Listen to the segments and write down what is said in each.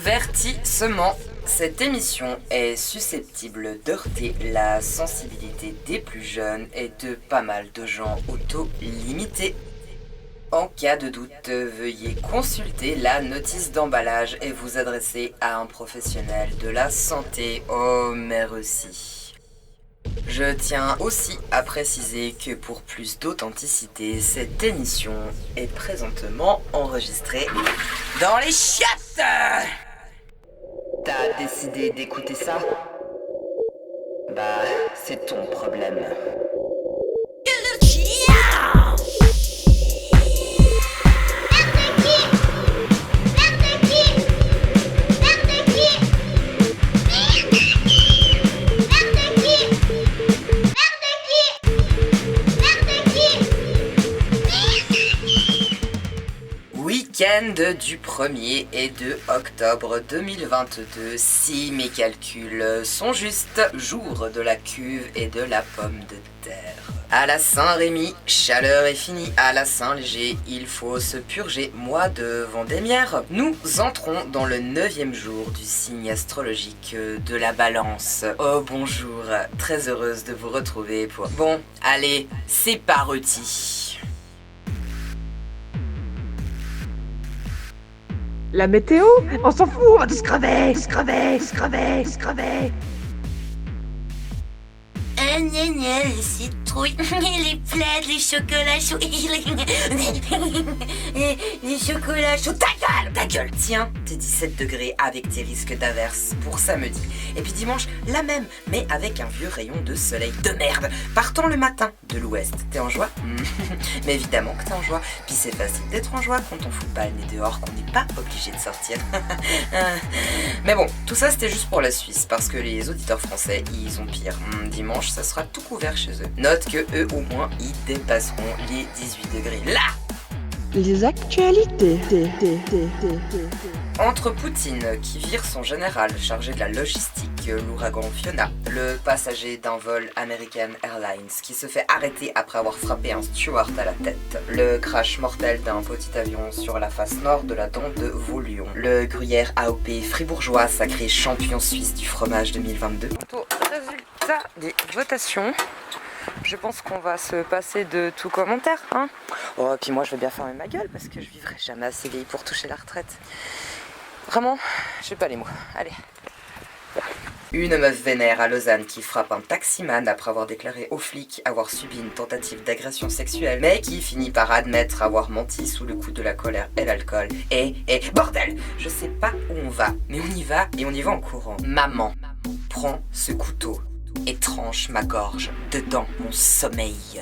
Avertissement. Cette émission est susceptible d'heurter la sensibilité des plus jeunes et de pas mal de gens auto-limités. En cas de doute, veuillez consulter la notice d'emballage et vous adresser à un professionnel de la santé. Oh merci. Je tiens aussi à préciser que pour plus d'authenticité, cette émission est présentement enregistrée dans les chiottes. T'as décidé d'écouter ça? Bah, c'est ton problème. Week-end du 1er et 2 octobre 2022, si mes calculs sont justes, jour de la cuve et de la pomme de terre. À la Saint-Rémy, chaleur est finie. À la Saint-Léger, il faut se purger. Mois de Vendémiaire, nous entrons dans le 9e jour du signe astrologique de la Balance. Oh bonjour, très heureuse de vous retrouver pour... Bon, allez, c'est parti. La météo? On s'en fout, on va tous crever, crever. Les citrouilles, les plaids, les chocolats chauds, les chocolats chauds. Ta gueule, tiens, tes 17 degrés avec tes risques d'averse pour samedi. Et puis dimanche, la même, mais avec un vieux rayon de soleil de merde. Partant le matin de l'ouest. T'es en joie? Mais évidemment que t'es en joie. Puis c'est facile d'être en joie quand on fout pas le nez dehors, qu'on n'est pas obligé de sortir. Mais bon, tout ça c'était juste pour la Suisse, parce que les auditeurs français, ils ont pire. Dimanche, ça sera tout couvert chez eux. Note que eux, au moins, ils dépasseront les 18 degrés. Là! Les actualités. Entre Poutine, qui vire son général chargé de la logistique, l'ouragan Fiona, le passager d'un vol American Airlines qui se fait arrêter après avoir frappé un steward à la tête, le crash mortel d'un petit avion sur la face nord de la dent de Vaulion, le gruyère AOP fribourgeois sacré champion suisse du fromage 2022. Au résultat des votations, je pense qu'on va se passer de tout commentaire, hein. Oh, et puis moi je vais bien fermer ma gueule parce que je vivrai jamais assez vieille pour toucher la retraite. Vraiment, j'ai pas les mots. Allez. Une meuf vénère à Lausanne qui frappe un taximan après avoir déclaré aux flics avoir subi une tentative d'agression sexuelle, mais qui finit par admettre avoir menti sous le coup de la colère et l'alcool. Et bordel, je sais pas où on va, mais on y va et on y va en courant. Maman, prends ce couteau et tranche ma gorge dedans mon sommeil.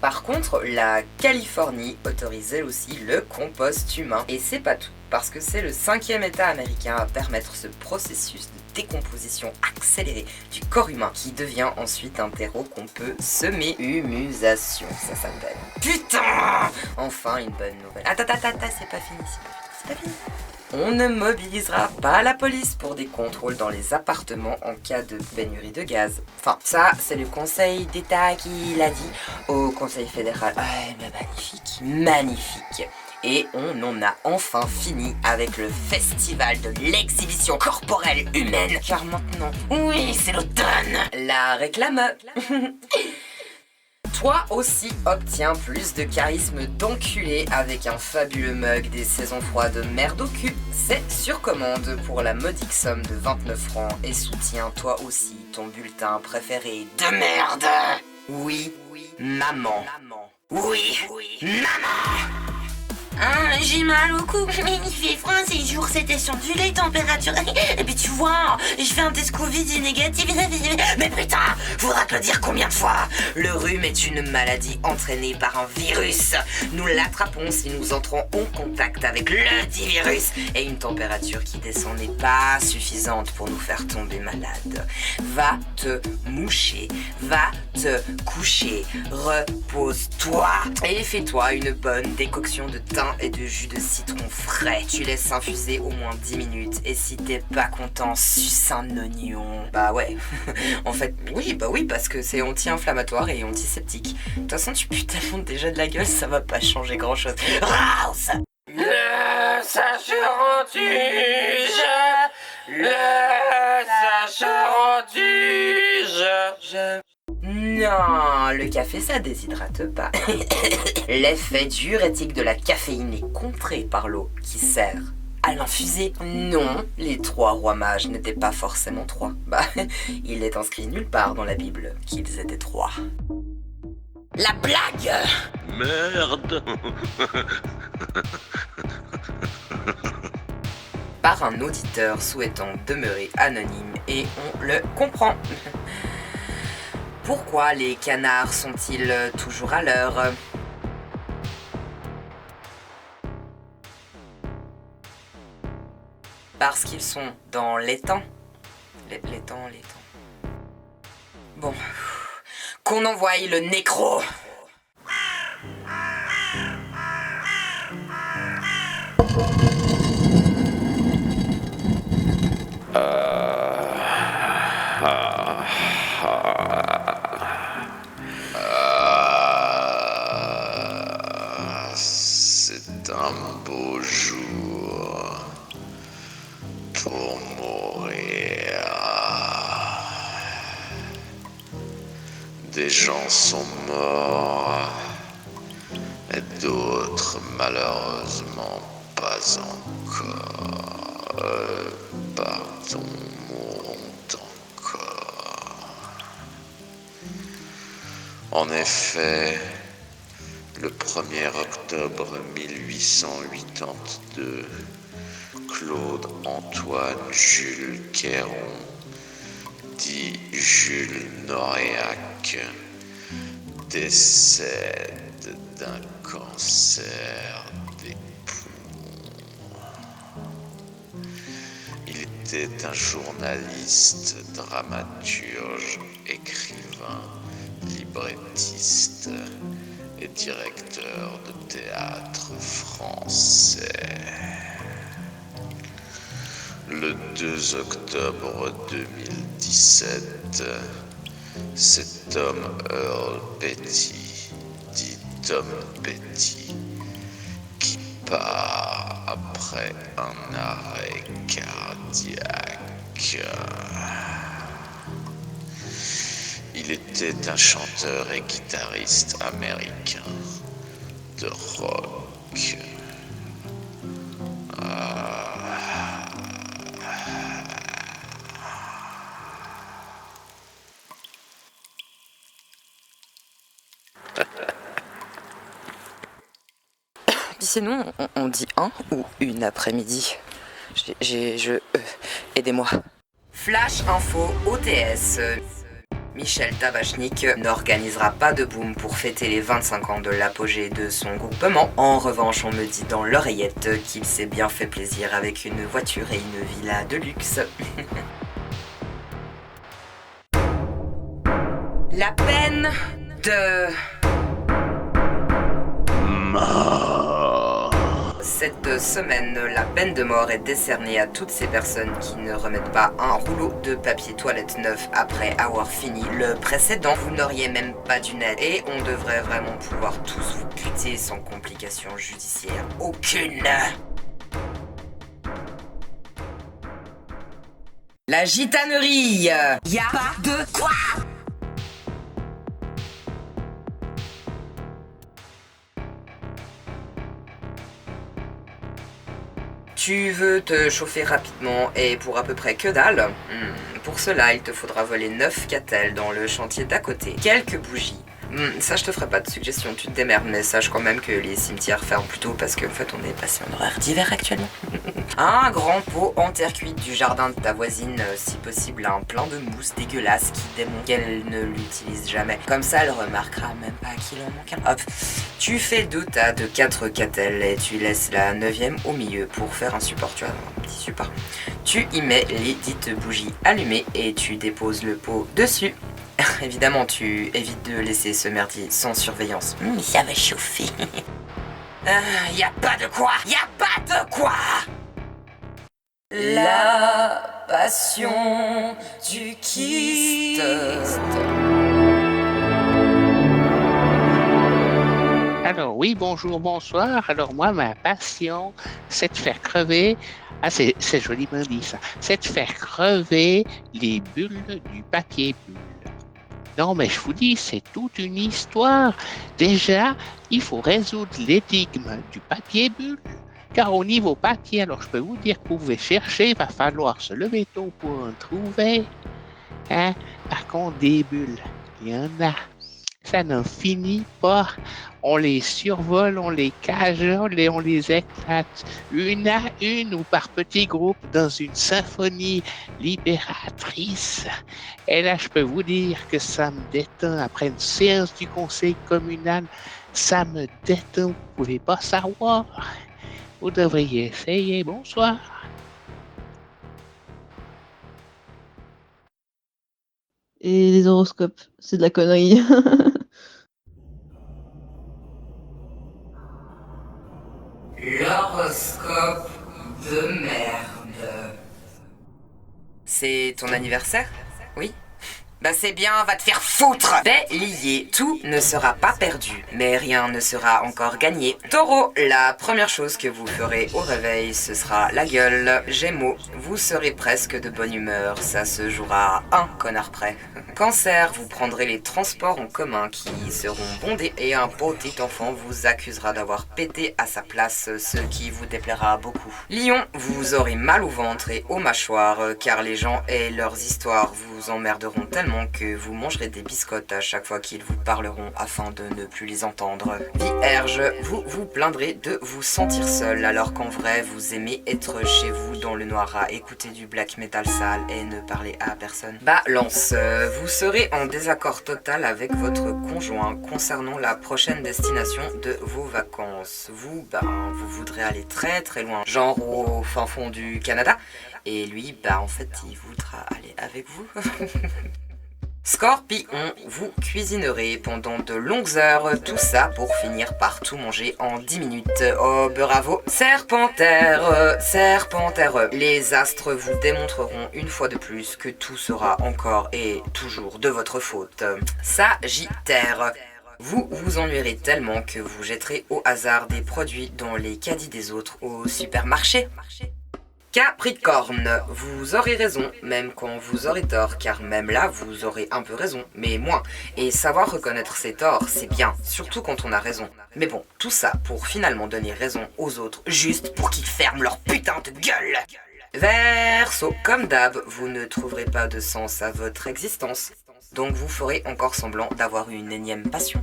Par contre, la Californie autorise elle aussi le compost humain. Et c'est pas tout, parce que c'est le 5e État américain à permettre ce processus de décomposition accélérée du corps humain qui devient ensuite un terreau qu'on peut semer. Humusation, ça s'appelle. Putain! Enfin une bonne nouvelle. Attends, c'est pas fini. On ne mobilisera pas la police pour des contrôles dans les appartements en cas de pénurie de gaz. Enfin, ça, c'est le Conseil d'État qui l'a dit au Conseil fédéral. Ah, mais magnifique. Et on en a enfin fini avec le festival de l'exhibition corporelle humaine. Car maintenant, oui, c'est l'automne. La réclame. Toi aussi obtiens plus de charisme d'enculé avec un fabuleux mug des saisons froides merde au cul. C'est sur commande pour la modique somme de 29 francs et soutiens toi aussi ton bulletin préféré de merde. Oui, maman. Oui, maman. J'ai mal au cou, il fait froid, ces jours c'était sur les températures. Et puis tu vois, je fais un test Covid négatif. Mais putain, faudra te le dire combien de fois? Le rhume est une maladie entraînée par un virus. Nous l'attrapons si nous entrons en contact avec le dit virus. Et une température qui descend n'est pas suffisante pour nous faire tomber malade. Va te moucher, va te coucher, repose-toi et fais-toi une bonne décoction de thym et de jus de citron frais. Tu laisses infuser au moins 10 minutes et si t'es pas content, suce un oignon. Bah ouais, en fait, oui, parce que c'est anti-inflammatoire et antiseptique. De toute façon, tu pues tellement déjà de la gueule, ça va pas changer grand-chose. Rouse! Le sacheras-tu-je? Le sacheras-tu-je? Non, le café ça déshydrate pas. L'effet diurétique de la caféine est contré par l'eau qui sert à l'infuser. Non, les 3 rois mages n'étaient pas forcément 3. Bah, il est inscrit nulle part dans la Bible qu'ils étaient 3. La blague! Merde. Par un auditeur souhaitant demeurer anonyme et on le comprend. Pourquoi les canards sont-ils toujours à l'heure? Parce qu'ils sont dans les temps. Les temps. Bon. Qu'on envoie le nécro. C'est un beau jour pour mourir. Des gens sont morts et d'autres malheureusement pas encore. Pardon, mourront encore. En effet, le 1er octobre 1882, Claude Antoine Jules Quéron, dit Jules Noréac, décède d'un cancer des poumons. Il était un journaliste, dramaturge, écrivain, librettiste et directeur de théâtre français. Le 2 octobre 2017, c'est Tom Earl Petty, dit Tom Petty, qui part après un arrêt cardiaque. Il était un chanteur et guitariste américain de rock. Sinon, on dit un ou une après-midi. Aidez-moi. Flash info OTS. Michel Tabachnik n'organisera pas de boom pour fêter les 25 ans de l'apogée de son groupement. En revanche, on me dit dans l'oreillette qu'il s'est bien fait plaisir avec une voiture et une villa de luxe. La peine de... Cette semaine, la peine de mort est décernée à toutes ces personnes qui ne remettent pas un rouleau de papier toilette neuf après avoir fini le précédent. Vous n'auriez même pas dû naître et on devrait vraiment pouvoir tous vous buter sans complication judiciaire aucune. La gitanerie, y a pas de quoi. Tu veux te chauffer rapidement et pour à peu près que dalle? Pour cela, il te faudra voler 9 catelles dans le chantier d'à côté. Quelques bougies. Ça, je te ferai pas de suggestion, tu te démerdes, mais sache quand même que les cimetières ferment plus tôt parce qu'en fait, on est passé en horaire d'hiver actuellement. Un grand pot en terre cuite du jardin de ta voisine, si possible un plein de mousse dégueulasse qui démontre qu'elle ne l'utilise jamais. Comme ça, elle remarquera même pas qu'il en manque un. Hop, tu fais 2 tas de 4 catelles et tu laisses la 9e au milieu pour faire un support, tu vois, un petit support. Tu y mets les dites bougies allumées et tu déposes le pot dessus. Évidemment, tu évites de laisser ce merdier sans surveillance. Ça va chauffer. Y a pas de quoi. Y a pas de quoi. La passion du Christ. Alors oui, bonjour, bonsoir. Alors moi, ma passion, c'est de faire crever. Ah, c'est joliment dit ça. C'est de faire crever les bulles du papier bulle. Non, mais je vous dis, c'est toute une histoire. Déjà, il faut résoudre l'énigme du papier bulle. Car au niveau papier, alors je peux vous dire que vous pouvez chercher, il va falloir se lever tôt pour en trouver. Hein? Par contre, des bulles, il y en a. Ça n'en finit pas. On les survole, on les cajole et on les éclate une à une ou par petits groupes dans une symphonie libératrice. Et là, je peux vous dire que ça me détend après une séance du conseil communal. Ça me détend, vous pouvez pas savoir. Vous devriez essayer. Bonsoir. Et les horoscopes, c'est de la connerie. L'horoscope de merde. C'est ton anniversaire? Oui? Bah c'est bien, va te faire foutre! Bélier, tout ne sera pas perdu, mais rien ne sera encore gagné. Taureau, la première chose que vous ferez au réveil, ce sera la gueule. Gémeaux, vous serez presque de bonne humeur, ça se jouera à un connard près. Cancer, vous prendrez les transports en commun qui seront bondés et un petit enfant vous accusera d'avoir pété à sa place, ce qui vous déplaira beaucoup. Lion, vous aurez mal au ventre et aux mâchoires, car les gens et leurs histoires vous emmerderont tellement que vous mangerez des biscottes à chaque fois qu'ils vous parleront afin de ne plus les entendre. Vierge, vous vous plaindrez de vous sentir seul alors qu'en vrai vous aimez être chez vous dans le noir à écouter du black metal sale et ne parler à personne. Balance, vous serez en désaccord total avec votre conjoint concernant la prochaine destination de vos vacances. Vous voudrez aller très très loin, genre au fin fond du Canada, et lui, en fait, il voudra aller avec vous. Scorpion, vous cuisinerez pendant de longues heures, tout ça pour finir par tout manger en 10 minutes. Oh bravo. Serpentaire, les astres vous démontreront une fois de plus que tout sera encore et toujours de votre faute. Sagittaire, vous vous ennuierez tellement que vous jetterez au hasard des produits dans les caddies des autres au supermarché. Capricorne, vous aurez raison, même quand vous aurez tort, car même là, vous aurez un peu raison, mais moins. Et savoir reconnaître ses torts, c'est bien, surtout quand on a raison. Mais bon, tout ça pour finalement donner raison aux autres, juste pour qu'ils ferment leur putain de gueule. Verseau, comme d'hab, vous ne trouverez pas de sens à votre existence, donc vous ferez encore semblant d'avoir une énième passion.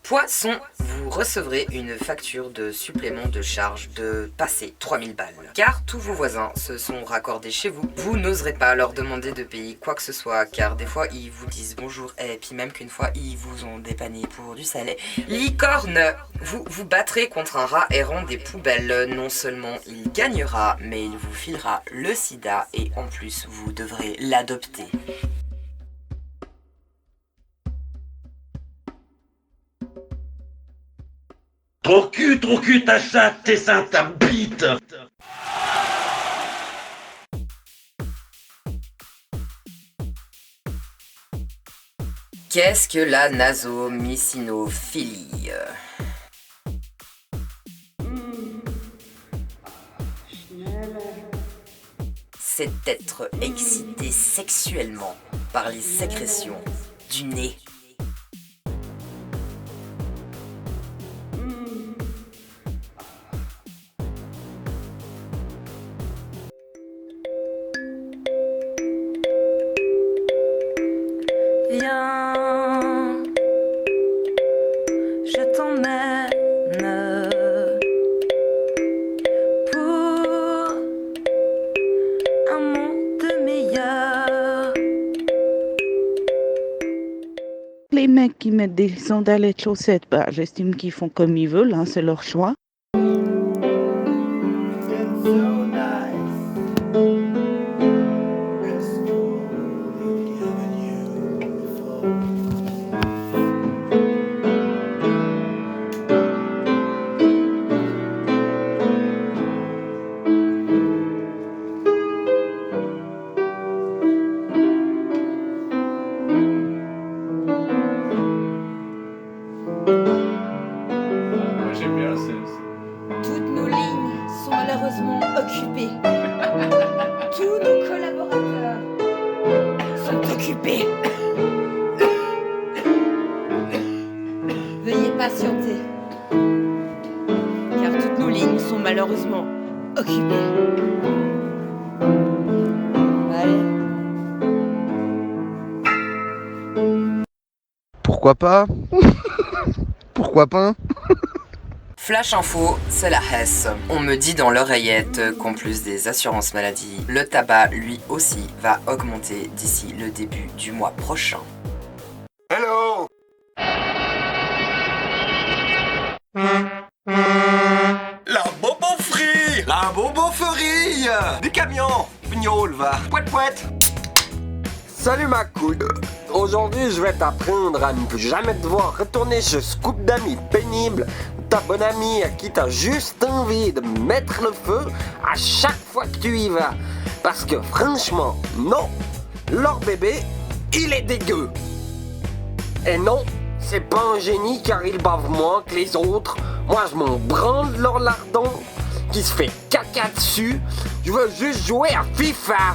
Poisson, vous recevrez une facture de supplément de charge de passer 3000 balles. Car tous vos voisins se sont raccordés chez vous, vous n'oserez pas leur demander de payer quoi que ce soit, car des fois ils vous disent bonjour, et puis même qu'une fois ils vous ont dépanné pour du salé. Licorne, vous vous battrez contre un rat errant des poubelles. Non seulement il gagnera, mais il vous filera le sida, et en plus vous devrez l'adopter. Ton cul, ta chatte, tes seins, ta bite. Qu'est-ce que la nasomycinophilie? C'est être excité sexuellement par les sécrétions du nez. Viens, je t'emmène pour un monde meilleur. Les mecs qui mettent des sandales et de chaussettes, j'estime qu'ils font comme ils veulent, c'est leur choix. Toutes nos lignes sont malheureusement occupées. Tous nos collaborateurs sont occupés. Veuillez patienter, car toutes nos lignes sont malheureusement occupées. Allez. Pourquoi pas? Pourquoi pas? Flash info, c'est la Hesse. On me dit dans l'oreillette qu'en plus des assurances maladie, le tabac lui aussi va augmenter d'ici le début du mois prochain. Hello! La boboferie! La boboferie! Des camions! Pignol, va! Pouet pouet! Salut ma couille! Aujourd'hui, je vais t'apprendre à ne plus jamais devoir retourner chez ce couple d'amis pénibles, ta bonne amie à qui t'as juste envie de mettre le feu à chaque fois que tu y vas. Parce que franchement, non, leur bébé, il est dégueu. Et non, c'est pas un génie car il bave moins que les autres. Moi, je m'en branle de leur lardon qui se fait caca dessus. Je veux juste jouer à FIFA.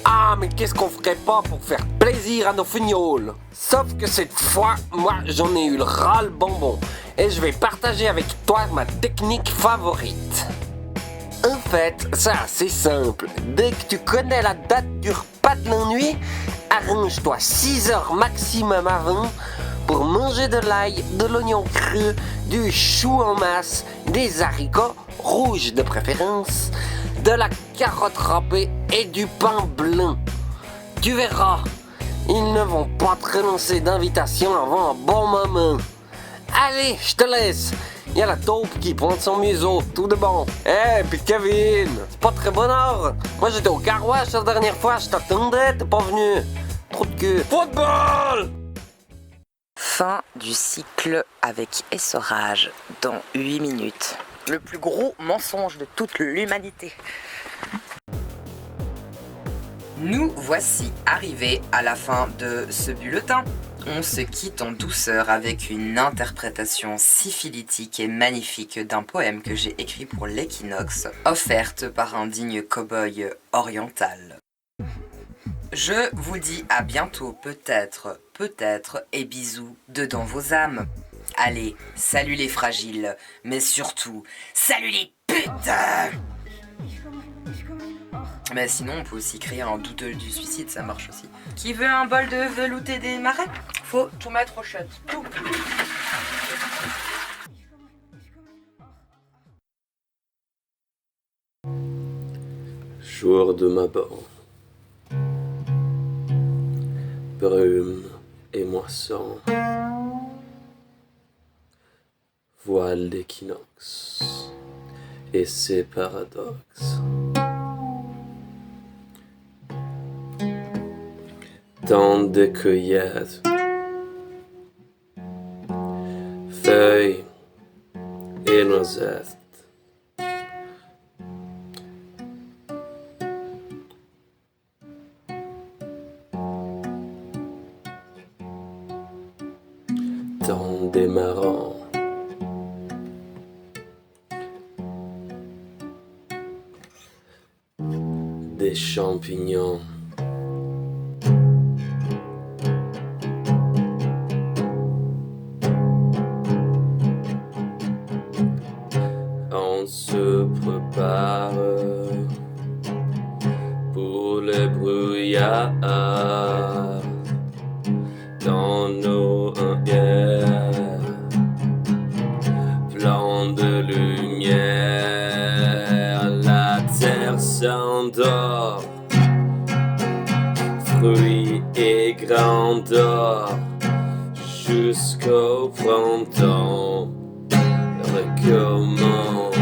Ah, mais qu'est-ce qu'on ferait pas pour faire plaisir à nos fignoles? Sauf que cette fois, moi, j'en ai eu le ras-le-bonbon. Et je vais partager avec toi ma technique favorite. En fait, c'est assez simple. Dès que tu connais la date du repas de la nuit, arrange-toi 6 heures maximum avant pour manger de l'ail, de l'oignon cru, du chou en masse, des haricots rouges de préférence, de la carotte râpée et du pain blanc. Tu verras, ils ne vont pas te relancer d'invitation avant un bon moment. Allez, je te laisse. Il y a la taupe qui pointe son museau, tout de bon. Puis Kevin, c'est pas très bon heure. Moi j'étais au carouage la dernière fois, je t'attendais, t'es pas venu. Trop de queue. Football! Fin du cycle avec essorage dans 8 minutes. Le plus gros mensonge de toute l'humanité. Nous voici arrivés à la fin de ce bulletin. On se quitte en douceur avec une interprétation syphilitique et magnifique d'un poème que j'ai écrit pour l'équinoxe, offerte par un digne cow-boy oriental. Je vous dis à bientôt, peut-être, et bisous dedans vos âmes. Allez, salut les fragiles, mais surtout, salut les putains! Mais sinon, on peut aussi créer un doodle du suicide, ça marche aussi. Qui veut un bol de velouté des marais? Faut tout mettre au shot, tout. Jour de ma mort, brume et moisson, voile d'équinoxe et ses paradoxes. Temps de cueillette, feuilles et noisettes. Temps des marrons, des champignons. On se prépare pour le brouillard dans nos hangares, plein de lumière, la terre s'endort, fruits et grandeur, jusqu'au printemps recommence.